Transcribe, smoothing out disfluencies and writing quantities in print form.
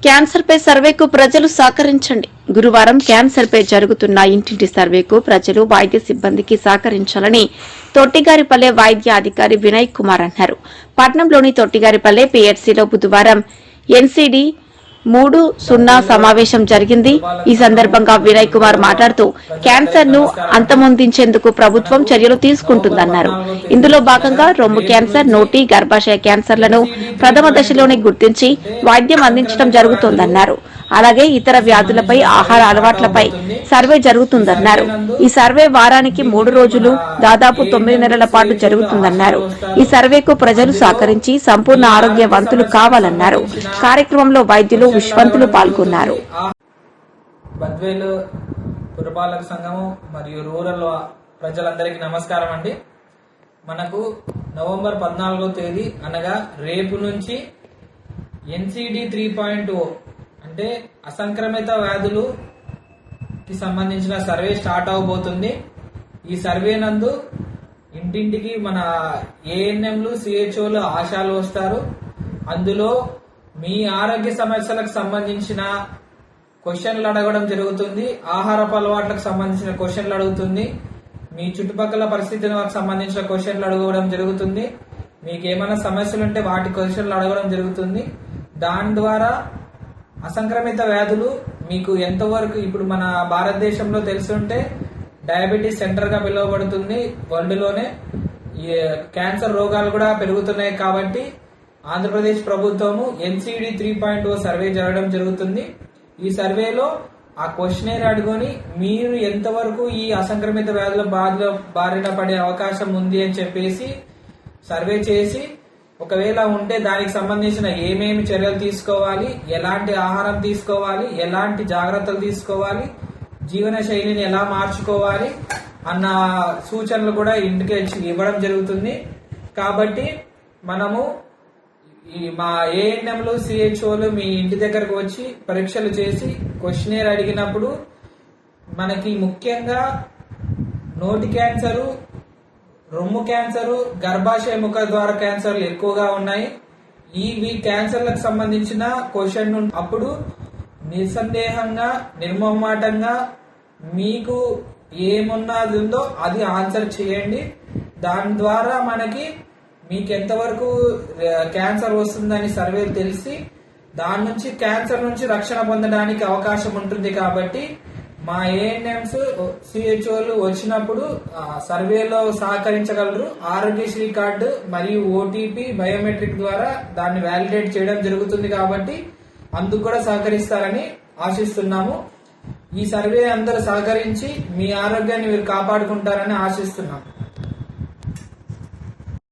Cancer పై సర్వేకు ప్రజలు సహకరించండి. గురువారం క్యాన్సర్ పై జరుగుతున్న ఇంటింటి సర్వేకు ప్రజలు వైద్య సిబ్బందికి సహకరించాలని తొట్టిగారిపల్లె వైద్య అధికారి వినయ్ కుమార్ అన్నారు. పట్నంలోని తొట్టిగారిపల్లె పీహెచ్సీలో బుధవారం ఎన్సీడీ 3.0 సమావేశం జరిగింది. ఈ సందర్భంగా వినయ్ కుమార్ మాట్లాడుతూ క్యాన్సర్ ను అంతమొందించేందుకు ప్రభుత్వం చర్యలు తీసుకుంటుందన్నారు. ఇందులో భాగంగా రొమ్ము క్యాన్సర్, నోటి, గర్భాశయ క్యాన్సర్లను ప్రథమ దశలోనే గుర్తించి వైద్యం అందించడం జరుగుతోందన్నారు. అలాగే ఇతర వ్యాధులపై, ఆహార అలవాట్లపై సర్వే జరుగుతుందన్నారు. ఈ సర్వే వారానికి 3 రోజులు దాదాపు 9 నెలల పాటు జరుగుతుందన్నారు. ఈ సర్వేకు ప్రజలు సహకరించి సంపూర్ణ ఆరోగ్యవంతులు కావాలన్నారు. కార్యక్రమంలో వైద్యులు, విశ్వంతులు పాల్గొన్నారు. బద్వేలు పురపాలక సంఘము మరియు రూరల్ ప్రజలందరికీ నమస్కారం అండి. మనకు నవంబర్ 14వ తేదీ అనగా రేపు నుంచి ఎన్సీడీ 3.0 అంటే అసంక్రమిత వ్యాధులుకి సంబంధించిన సర్వే స్టార్ట్ అవబోతుంది. ఈ సర్వే నందు ఇంటింటికి మన ఏఎన్ఎంలు, సిహెచ్ఓలు, ఆశాలు వస్తారు. అందులో మీ ఆరోగ్య సమస్యలకు సంబంధించిన క్వశ్చన్లు అడగడం జరుగుతుంది. ఆహారపు అలవాట్లకు సంబంధించిన క్వశ్చన్లు అడుగుతుంది. మీ చుట్టుపక్కల పరిస్థితులకు సంబంధించిన క్వశ్చన్లు అడగడం జరుగుతుంది. మీకు ఏమైనా సమస్యలు ఉంటే వాటి క్వశ్చన్లు అడగడం జరుగుతుంది. దాని ద్వారా అసంక్రమిత వ్యాధులు మీకు ఎంతవరకు, ఇప్పుడు మన భారతదేశంలో తెలుసుంటే డయాబెటీస్ సెంటర్ గా పిలువబడుతుంది. వరల్డ్ లోనే క్యాన్సర్ రోగాలు కూడా పెరుగుతున్నాయి. కాబట్టి ఆంధ్రప్రదేశ్ ప్రభుత్వము ఎన్సీడీ 3.0 సర్వే జరగడం జరుగుతుంది. ఈ సర్వేలో ఆ క్వశ్చనర్ అడుగుని మీరు ఎంతవరకు ఈ అసంక్రమిత వ్యాధుల బారిన పడే అవకాశం ఉంది అని చెప్పేసి సర్వే చేసి, ఒకవేళ ఉంటే దానికి సంబంధించిన ఏమేమి చర్యలు తీసుకోవాలి, ఎలాంటి ఆహారం తీసుకోవాలి, ఎలాంటి జాగ్రత్తలు తీసుకోవాలి, జీవన శైలిని ఎలా మార్చుకోవాలి అన్న సూచనలు కూడా ఇంటికి ఇవ్వడం జరుగుతుంది. కాబట్టి మనము మా ఏఎన్ఎంలు, సిహెచ్ఓలు మీ ఇంటి దగ్గరకు వచ్చి పరీక్షలు చేసి క్వశ్చనర్ అడిగినప్పుడు మనకి ముఖ్యంగా నోటి క్యాన్సరు, రొమ్ము క్యాన్సరు, గర్భాశయ ముఖ ద్వార క్యాన్సర్లు ఎక్కువగా ఉన్నాయి. ఈ క్యాన్సర్లకు సంబంధించిన క్వశ్చన్ అప్పుడు నిస్సందేహంగా, నిర్మోహమాటంగా మీకు ఏమున్నది ఉందో అది ఆన్సర్ చేయండి. దాని ద్వారా మనకి మీకు ఎంతవరకు క్యాన్సర్ వస్తుందని సర్వేలు తెలిసి దాని నుంచి క్యాన్సర్ నుంచి రక్షణ పొందడానికి అవకాశం ఉంటుంది. కాబట్టి మా ఏఎన్ఎంస్, సిహెచ్ఓలు వచ్చినప్పుడు సర్వేలో సహకరించగలరు. ఆరోగ్యశ్రీ కార్డు మరియు ఓటీపీ, బయోమెట్రిక్ ద్వారా దాన్ని వ్యాలిడేట్ చేయడం జరుగుతుంది. కాబట్టి అందుకు కూడా సహకరిస్తారని ఆశిస్తున్నాము. ఈ సర్వే అందరూ సహకరించి మీ ఆరోగ్యాన్ని మీరు కాపాడుకుంటారని ఆశిస్తున్నాము.